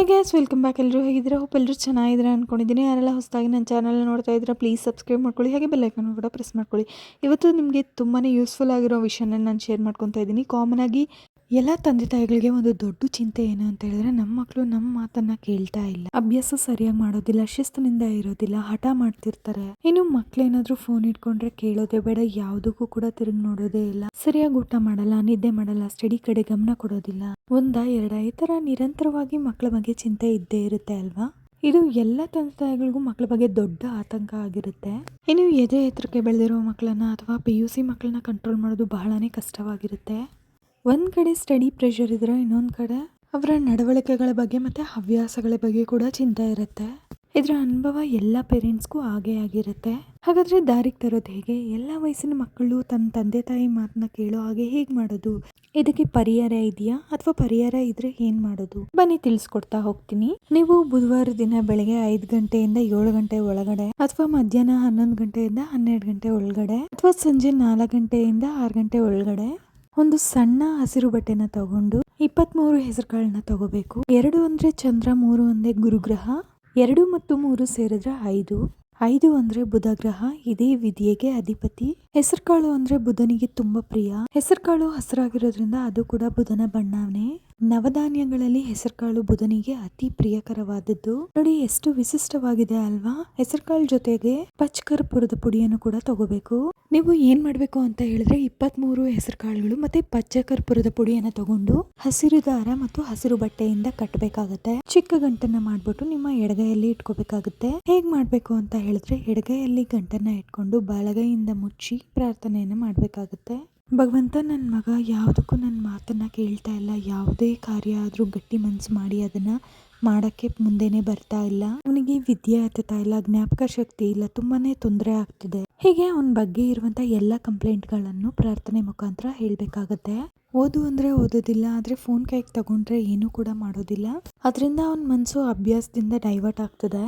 Hey guys, welcome back. ಎಲ್ಲರೂ ಹೇಗಿದ್ದೀರಾ? Hope ಎಲ್ಲರೂ ಚೆನ್ನಾಗಿದ್ದೀರಾ ಅನ್ಕೊಂಡಿದ್ದೀನಿ. ಯಾರೆಲ್ಲ ಹೊಸದಾಗಿ ನನ್ನ ಚಾನಲ್ ನೋಡ್ತಾ ಇದ್ದೀರಾ ಪ್ಲೀಸ್ ಸಬ್ಸ್ಕ್ರೈಬ್ ಮಾಡ್ಕೊಳ್ಳಿ, ಹಾಗೆ ಬೆಲ್ ಐಕಾನ್ ಕೂಡ ಪ್ರೆಸ್ ಮಾಡ್ಕೊಳ್ಳಿ. ಇವತ್ತು ನಿಮಗೆ ತುಂಬಾ ಯೂಸ್ಫುಲ್ ಆಗಿರೋ ವಿಷಯನ ನಾನು ಶೇರ್ ಮಾಡ್ಕೊತಾ ಇದ್ದೀನಿ. ಕಾಮನ್ ಆಗಿ ಎಲ್ಲ ತಂದೆ ತಾಯಿಗಳಿಗೆ ಒಂದು ದೊಡ್ಡ ಚಿಂತೆ ಏನು ಅಂತ ಹೇಳಿದ್ರೆ, ನಮ್ಮ ಮಕ್ಕಳು ನಮ್ಮ ಮಾತನ್ನ ಕೇಳ್ತಾ ಇಲ್ಲ, ಅಭ್ಯಾಸ ಸರಿಯಾಗಿ ಮಾಡೋದಿಲ್ಲ, ಶಿಸ್ತಿನಿಂದ ಇರೋದಿಲ್ಲ, ಹಠ ಮಾಡ್ತಿರ್ತಾರೆ. ಇನ್ನು ಮಕ್ಳೇನಾದ್ರೂ ಫೋನ್ ಇಟ್ಕೊಂಡ್ರೆ ಕೇಳೋದೇ ಬೇಡ, ಯಾವುದಕ್ಕೂ ಕೂಡ ತಿರುಗಿ ನೋಡೋದೇ ಇಲ್ಲ, ಸರಿಯಾಗಿ ಊಟ ಮಾಡಲ್ಲ, ನಿದ್ದೆ ಮಾಡಲ್ಲ, ಸ್ಟಡಿ ಕಡೆ ಗಮನ ಕೊಡೋದಿಲ್ಲ. ಒಂದ ಈ ತರ ನಿರಂತರವಾಗಿ ಮಕ್ಕಳ ಬಗ್ಗೆ ಚಿಂತೆ ಇದ್ದೇ ಇರುತ್ತೆ ಅಲ್ವಾ? ಇದು ಎಲ್ಲ ತಂದೆ ತಾಯಿಗಳಿಗೂ ಮಕ್ಕಳ ಬಗ್ಗೆ ದೊಡ್ಡ ಆತಂಕ ಆಗಿರುತ್ತೆ. ಇನ್ನು ಎದೆ ಎತ್ತರಕ್ಕೆ ಬೆಳೆದಿರೋ ಮಕ್ಕಳನ್ನ ಅಥವಾ PUC ಮಕ್ಕಳನ್ನ ಕಂಟ್ರೋಲ್ ಮಾಡೋದು ಬಹಳನೇ ಕಷ್ಟವಾಗಿರುತ್ತೆ. ಒಂದ್ ಕಡೆ ಸ್ಟಡಿ ಪ್ರೆಷರ್ ಇದ್ರೆ, ಇನ್ನೊಂದ್ ಕಡೆ ಅವರ ನಡವಳಿಕೆಗಳ ಬಗ್ಗೆ ಮತ್ತೆ ಹವ್ಯಾಸಗಳ ಬಗ್ಗೆ ಕೂಡ ಚಿಂತೆ ಇರುತ್ತೆ. ಇದರ ಅನುಭವ ಎಲ್ಲ ಪೇರೆಂಟ್ಸ್ಗೂ ಹಾಗೇ ಆಗಿರುತ್ತೆ. ಹಾಗಾದ್ರೆ ದಾರಿಗೆ ತರೋದು ಹೇಗೆ? ಎಲ್ಲ ವಯಸ್ಸಿನ ಮಕ್ಕಳು ತನ್ನ ತಂದೆ ತಾಯಿ ಮಾತನ್ನ ಕೇಳೋ ಹಾಗೆ ಹೇಗ್ ಮಾಡೋದು? ಇದಕ್ಕೆ ಪರಿಹಾರ ಇದೆಯಾ ಅಥವಾ ಪರಿಹಾರ ಇದ್ರೆ ಏನ್ ಮಾಡೋದು? ಬನ್ನಿ ತಿಳಿಸ್ಕೊಡ್ತಾ ಹೋಗ್ತೀನಿ. ನೀವು ಬುಧವಾರ ದಿನ ಬೆಳಗ್ಗೆ 5 ಗಂಟೆಯಿಂದ 7 ಗಂಟೆ ಒಳಗಡೆ, ಅಥವಾ ಮಧ್ಯಾಹ್ನ 11 ಗಂಟೆಯಿಂದ 12 ಗಂಟೆ ಒಳಗಡೆ, ಅಥವಾ ಸಂಜೆ 4 ಗಂಟೆಯಿಂದ 6 ಗಂಟೆ ಒಳಗಡೆ ಒಂದು ಸಣ್ಣ ಹಸಿರು ಬಟ್ಟೆನ ತಗೊಂಡು 23 ಹೆಸರುಗಳನ್ನ ತಗೋಬೇಕು. 2 ಅಂದ್ರೆ ಚಂದ್ರ, 3 ಅಂದ್ರೆ ಗುರುಗ್ರಹ, 2 ಮತ್ತು 3 ಸೇರಿದ್ರೆ 5 ಅಂದ್ರೆ ಬುಧ ಗ್ರಹ, ಇದೇ ವಿದ್ಯೆಗೆ ಅಧಿಪತಿ. ಹೆಸರುಕಾಳು ಅಂದ್ರೆ ಬುಧನಿಗೆ ತುಂಬಾ ಪ್ರಿಯ. ಹೆಸರುಕಾಳು ಹಸಿರಾಗಿರೋದ್ರಿಂದ ಅದು ಕೂಡ ಬುಧನ ಬಣ್ಣನೇ. ನವಧಾನ್ಯಗಳಲ್ಲಿ ಹೆಸರುಕಾಳು ಬುಧನಿಗೆ ಅತಿ ಪ್ರಿಯಕರವಾದದ್ದು. ನೋಡಿ ಎಷ್ಟು ವಿಶಿಷ್ಟವಾಗಿದೆ ಅಲ್ವಾ? ಹೆಸರುಕಾಳು ಜೊತೆಗೆ ಪಚ್ಚಕರ್ಪೂರದ ಪುಡಿಯನ್ನು ಕೂಡ ತಗೋಬೇಕು. ನೀವು ಏನ್ ಮಾಡ್ಬೇಕು ಅಂತ ಹೇಳಿದ್ರೆ, 23 ಹೆಸರುಕಾಳುಗಳು ಮತ್ತೆ ಪಚ್ಚಕರ್ಪೂರದ ಪುಡಿಯನ್ನ ತಗೊಂಡು ಹಸಿರು ದಾರ ಮತ್ತು ಹಸಿರು ಬಟ್ಟೆಯಿಂದ ಕಟ್ಟಬೇಕಾಗತ್ತೆ. ಚಿಕ್ಕ ಗಂಟನ್ನ ಮಾಡ್ಬಿಟ್ಟು ನಿಮ್ಮ ಎಡಗೈಯಲ್ಲಿ ಇಟ್ಕೋಬೇಕಾಗುತ್ತೆ. ಹೇಗ್ ಮಾಡ್ಬೇಕು ಅಂತ ಹೇಳಿದ್ರೆ, ಎಡಗೈಯಲ್ಲಿ ಗಂಟನ್ನ ಇಟ್ಕೊಂಡು ಬಲಗೈಯಿಂದ ಮುಚ್ಚಿ ಪ್ರಾರ್ಥನೆಯನ್ನ ಮಾಡ್ಬೇಕಾಗುತ್ತೆ. ಭಗವಂತ, ನನ್ನ ಮಗ ಯಾವುದಕ್ಕೂ ನನ್ನ ಮಾತನ್ನ ಕೇಳ್ತಾ ಇಲ್ಲ, ಯಾವುದೇ ಕಾರ್ಯ ಆದ್ರೂ ಗಟ್ಟಿ ಮನ್ಸು ಮಾಡಿ ಅದನ್ನ ಮಾಡಕ್ಕೆ ಮುಂದೆನೆ ಬರ್ತಾ ಇಲ್ಲ, ಅವನಿಗೆ ವಿದ್ಯೆ ಹತ್ತುತ್ತಾ ಇಲ್ಲ, ಜ್ಞಾಪಕ ಶಕ್ತಿ ಇಲ್ಲ, ತುಂಬಾನೇ ತೊಂದರೆ ಆಗ್ತಿದೆ. ಹೀಗೆ ಅವನ ಬಗ್ಗೆ ಇರುವಂತ ಎಲ್ಲ ಕಂಪ್ಲೇಂಟ್ಗಳನ್ನು ಪ್ರಾರ್ಥನೆ ಮುಖಾಂತರ ಹೇಳ್ಬೇಕಾಗತ್ತೆ. ಓದು ಅಂದ್ರೆ ಓದೋದಿಲ್ಲ, ಆದ್ರೆ ಫೋನ್ ಕೈಗೆ ತಗೊಂಡ್ರೆ ಏನು ಕೂಡ ಮಾಡೋದಿಲ್ಲ. ಅದರಿಂದ ಅವನ ಮನಸ್ಸು ಅಭ್ಯಾಸದಿಂದ ಡೈವರ್ಟ್ ಆಗ್ತದೆ.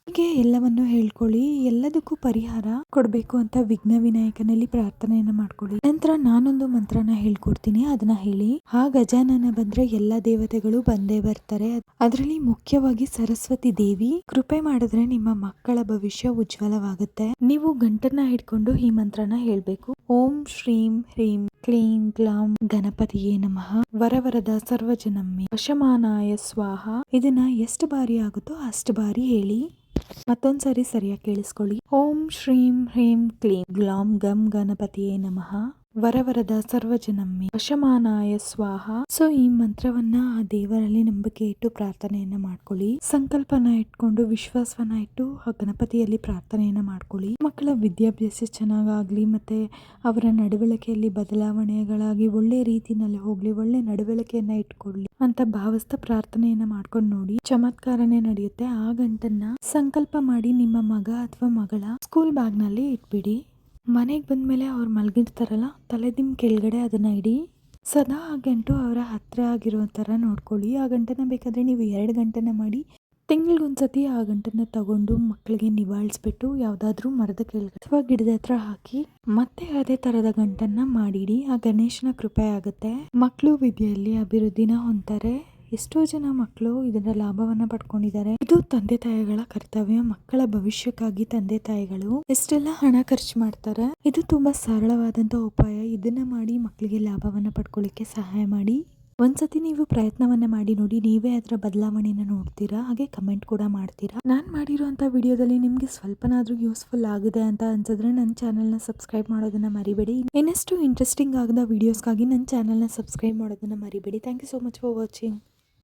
ಹೀಗೆ ಎಲ್ಲವನ್ನು ಹೇಳ್ಕೊಳ್ಳಿ. ಎಲ್ಲದಕ್ಕೂ ಪರಿಹಾರ ಕೊಡ್ಬೇಕು ಅಂತ ವಿಘ್ನ ವಿನಾಯಕನಲ್ಲಿ ಪ್ರಾರ್ಥನೆಯನ್ನ ಮಾಡ್ಕೊಳ್ಳಿ. ನಂತರ ನಾನೊಂದು ಮಂತ್ರನ ಹೇಳ್ಕೊಡ್ತೀನಿ, ಅದನ್ನ ಹೇಳಿ. ಆ ಗಜಾನನ ಬಂದ್ರೆ ಎಲ್ಲ ದೇವತೆಗಳು ಬಂದೇ ಬರ್ತಾರೆ. ಅದರಲ್ಲಿ ಮುಖ್ಯವಾಗಿ ಸರಸ್ವತಿ ದೇವಿ ಕೃಪೆ ಮಾಡಿದ್ರೆ ನಿಮ್ಮ ಮಕ್ಕಳ ಭವಿಷ್ಯ ಉಜ್ವಲವಾಗುತ್ತೆ. ನೀವು ಗಂಟನ್ನ ಹಿಡ್ಕೊಂಡು ಈ ಮಂತ್ರನ ಹೇಳ್ಬೇಕು. ಓಂ ಶ್ರೀಂ ಹ್ರೀಂ ಕ್ಲೀಂ ಗ್ಲಾಂ ಗಣಪತಿಯೇ ನಮಃ, ವರವರದ ಸರ್ವಜನಮ್ಮಿ ವಶಮಾನಾಯ ಸ್ವಾಹ. ಇದನ್ನ ಎಷ್ಟು ಬಾರಿ ಆಗುತ್ತೋ ಅಷ್ಟು ಬಾರಿ ಹೇಳಿ. ಮತ್ತೊಂದ್ಸರಿ ಸರಿಯಾಗಿ ಕೇಳಿಸ್ಕೊಳ್ಳಿ. ಓಂ ಶ್ರೀಂ ಹ್ರೀಂ ಕ್ಲೀಂ ಗ್ಲಾಂ ಗಂ ಗಣಪತಿಯೇ ನಮಃ, ವರವರದ ಸರ್ವಜನಮ್ಮಿ ವಶಮಾನಾಯ ಸ್ವಾಹ. ಸೊ ಈ ಮಂತ್ರವನ್ನ ಆ ದೇವರಲ್ಲಿ ನಂಬಿಕೆ ಇಟ್ಟು ಪ್ರಾರ್ಥನೆಯನ್ನ ಮಾಡ್ಕೊಳ್ಳಿ. ಸಂಕಲ್ಪನ ಇಟ್ಕೊಂಡು ವಿಶ್ವಾಸವನ್ನ ಇಟ್ಟು ಆ ಗಣಪತಿಯಲ್ಲಿ ಪ್ರಾರ್ಥನೆಯನ್ನ ಮಾಡ್ಕೊಳ್ಳಿ. ಮಕ್ಕಳ ವಿದ್ಯಾಭ್ಯಾಸ ಚೆನ್ನಾಗಾಗ್ಲಿ, ಮತ್ತೆ ಅವರ ನಡವಳಿಕೆಯಲ್ಲಿ ಬದಲಾವಣೆಗಳಾಗಿ ಒಳ್ಳೆ ರೀತಿನಲ್ಲಿ ಹೋಗ್ಲಿ, ಒಳ್ಳೆ ನಡವಳಿಕೆಯನ್ನ ಇಟ್ಕೊಳ್ಳಿ ಅಂತ ಭಾವಿಸ್ತಾ ಪ್ರಾರ್ಥನೆಯನ್ನ ಮಾಡ್ಕೊಂಡು ನೋಡಿ, ಚಮತ್ಕಾರನೇ ನಡೆಯುತ್ತೆ. ಆ ಗಂಟನ್ನ ಸಂಕಲ್ಪ ಮಾಡಿ ನಿಮ್ಮ ಮಗ ಅಥವಾ ಮಗಳ ಸ್ಕೂಲ್ ಬ್ಯಾಗ್ ನಲ್ಲಿ ಇಟ್ಬಿಡಿ. ಮನೆಗೆ ಬಂದ್ಮೇಲೆ ಅವ್ರು ಮಲಗಿರ್ತಾರಲ್ಲ, ತಲೆದಿಮ್ ಕೆಳಗಡೆ ಅದನ್ನ ಇಡಿ. ಸದಾ ಆ ಗಂಟು ಅವರ ಹತ್ರ ಆಗಿರೋ ತರ ನೋಡ್ಕೊಳ್ಳಿ. ಆ ಗಂಟನ್ನ ಬೇಕಾದ್ರೆ ನೀವು 2 ಗಂಟೆನ ಮಾಡಿ, ತಿಂಗಳಿಗೊಂದ್ಸತಿ ಆ ಗಂಟನ್ನ ತಗೊಂಡು ಮಕ್ಕಳಿಗೆ ನಿವಾಳಿಸ್ಬಿಟ್ಟು ಯಾವ್ದಾದ್ರು ಮರದ ಕೆಳಗಡೆ ಅಥವಾ ಗಿಡದ ಹತ್ರ ಹಾಕಿ ಮತ್ತೆ ಅದೇ ತರದ ಗಂಟನ್ನ ಮಾಡಿಡಿ. ಆ ಗಣೇಶನ ಕೃಪೆ ಆಗುತ್ತೆ. ಮಕ್ಕಳು ವಿದ್ಯೆಯಲ್ಲಿ ಅಭಿವೃದ್ಧಿನ ಹೊಂದ್ತಾರೆ. ಎಷ್ಟೋ ಜನ ಮಕ್ಕಳು ಇದರ ಲಾಭವನ್ನ ಪಡ್ಕೊಂಡಿದ್ದಾರೆ. ಇದು ತಂದೆ ತಾಯಿಗಳ ಕರ್ತವ್ಯ. ಮಕ್ಕಳ ಭವಿಷ್ಯಕ್ಕಾಗಿ ತಂದೆ ತಾಯಿಗಳು ಎಷ್ಟೆಲ್ಲ ಹಣ ಖರ್ಚು ಮಾಡ್ತಾರೆ. ಇದು ತುಂಬಾ ಸರಳವಾದಂತ ಉಪಾಯ. ಇದನ್ನ ಮಾಡಿ ಮಕ್ಕಳಿಗೆ ಲಾಭವನ್ನ ಪಡ್ಕೊಳ್ಳಿಕ್ಕೆ ಸಹಾಯ ಮಾಡಿ. ಒಂದ್ಸತಿ ನೀವು ಪ್ರಯತ್ನವನ್ನ ಮಾಡಿ ನೋಡಿ, ನೀವೇ ಅದರ ಬದಲಾವಣೆನ ನೋಡ್ತೀರಾ, ಹಾಗೆ ಕಮೆಂಟ್ ಕೂಡ ಮಾಡ್ತೀರಾ. ನಾನ್ ಮಾಡಿರುವಂತ ವಿಡಿಯೋದಲ್ಲಿ ನಿಮ್ಗೆ ಸ್ವಲ್ಪನಾದ್ರೂ ಯೂಸ್ಫುಲ್ ಆಗಿದೆ ಅಂತ ಅನ್ಸಿದ್ರೆ ನನ್ನ ಚಾನೆಲ್ನ ಸಬ್ಸ್ಕ್ರೈಬ್ ಮಾಡೋದನ್ನ ಮರಿಬೇಡಿ. ಇನ್ನಷ್ಟು ಇಂಟ್ರೆಸ್ಟಿಂಗ್ ಆಗದ ವಿಡಿಯೋಸ್ಗಾಗಿ ನನ್ನ ಚಾನೆಲ್ನ ಸಬ್ಸ್ಕ್ರೈಬ್ ಮಾಡೋದನ್ನ ಮರಿಬೇಡಿ. Thank you so much for watching.